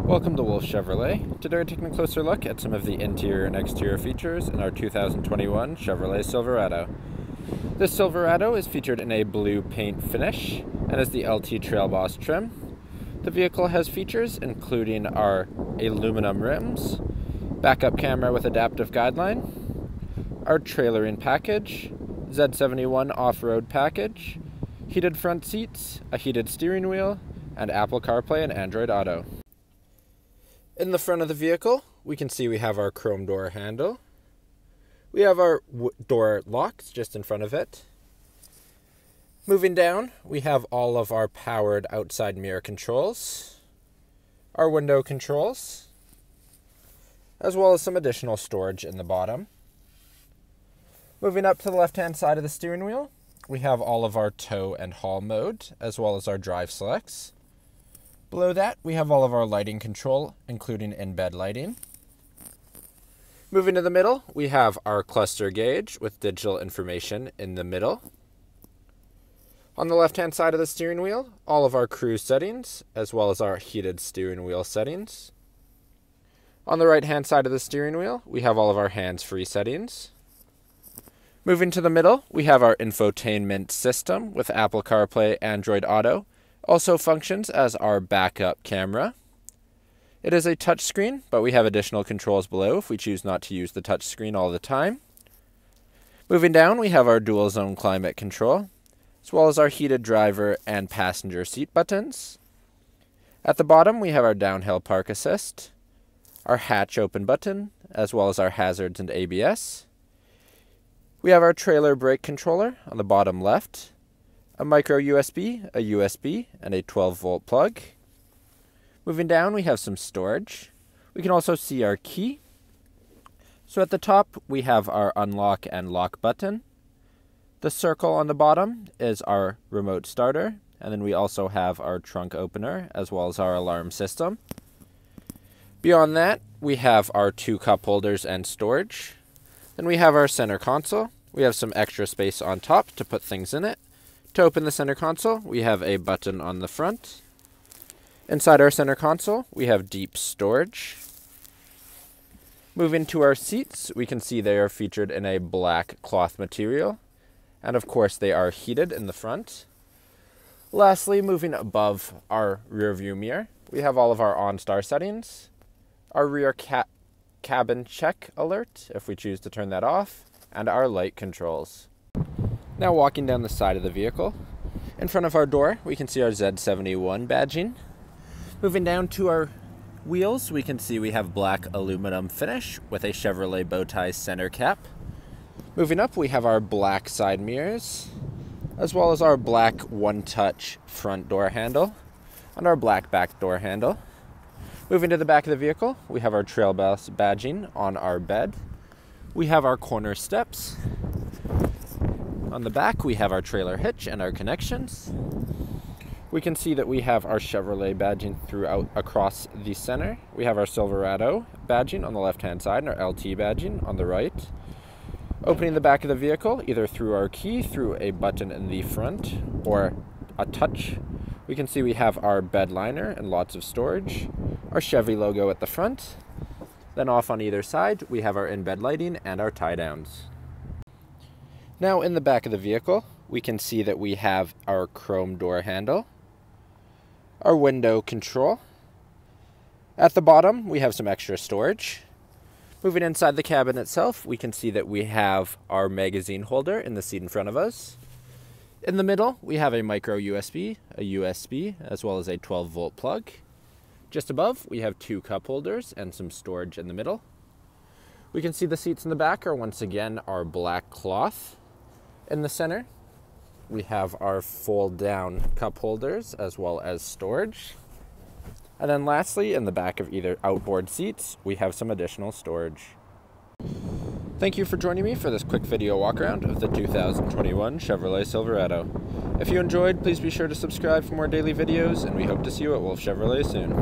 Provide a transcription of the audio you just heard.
Welcome to Wolfe Chevrolet. Today we're taking a closer look at some of the interior and exterior features in our 2021 Chevrolet Silverado. This Silverado is featured in a blue paint finish and is the LT Trail Boss trim. The vehicle has features including our aluminum rims, backup camera with adaptive guideline, our trailering package, Z71 off-road package, heated front seats, a heated steering wheel, and Apple CarPlay and Android Auto. In the front of the vehicle, we can see we have our chrome door handle. We have our door locks just in front of it. Moving down, we have all of our powered outside mirror controls, our window controls, as well as some additional storage in the bottom. Moving up to the left-hand side of the steering wheel, we have all of our tow and haul mode, as well as our drive selects. Below that, we have all of our lighting control, including in-bed lighting. Moving to the middle, we have our cluster gauge with digital information in the middle. On the left-hand side of the steering wheel, all of our cruise settings, as well as our heated steering wheel settings. On the right-hand side of the steering wheel, we have all of our hands-free settings. Moving to the middle, we have our infotainment system with Apple CarPlay, Android Auto. Also functions as our backup camera. It is a touchscreen, but we have additional controls below if we choose not to use the touchscreen all the time. Moving down, we have our dual zone climate control, as well as our heated driver and passenger seat buttons. At the bottom, we have our downhill park assist, our hatch open button, as well as our hazards and ABS. We have our trailer brake controller on the bottom left, a micro USB, a USB, and a 12-volt plug. Moving down, we have some storage. We can also see our key. So at the top, we have our unlock and lock button. The circle on the bottom is our remote starter, and then we also have our trunk opener, as well as our alarm system. Beyond that, we have our two cup holders and storage. Then we have our center console. We have some extra space on top to put things in it. To open the center console, we have a button on the front. Inside our center console, we have deep storage. Moving to our seats, we can see they are featured in a black cloth material. And of course, they are heated in the front. Lastly, moving above our rear view mirror, we have all of our OnStar settings, our rear cabin check alert, if we choose to turn that off, and our light controls. Now walking down the side of the vehicle, in front of our door, we can see our Z71 badging. Moving down to our wheels, we can see we have black aluminum finish with a Chevrolet bow tie center cap. Moving up, we have our black side mirrors, as well as our black one-touch front door handle and our black back door handle. Moving to the back of the vehicle, we have our Trail Boss badging on our bed. We have our corner steps. On the back, we have our trailer hitch and our connections. We can see that we have our Chevrolet badging throughout across the center. We have our Silverado badging on the left-hand side and our LT badging on the right. Opening the back of the vehicle, either through our key, through a button in the front, or a touch, we can see we have our bed liner and lots of storage, our Chevy logo at the front. Then off on either side, we have our in-bed lighting and our tie-downs. Now in the back of the vehicle, we can see that we have our chrome door handle, our window control. At the bottom, we have some extra storage. Moving inside the cabin itself, we can see that we have our magazine holder in the seat in front of us. In the middle, we have a micro USB, a USB, as well as a 12-volt plug. Just above, we have two cup holders and some storage in the middle. We can see the seats in the back are once again our black cloth. In the center, we have our fold-down cup holders as well as storage. And then lastly, in the back of either outboard seats, we have some additional storage. Thank you for joining me for this quick video walk-around of the 2021 Chevrolet Silverado. If you enjoyed, please be sure to subscribe for more daily videos, and we hope to see you at Wolfe Chevrolet soon.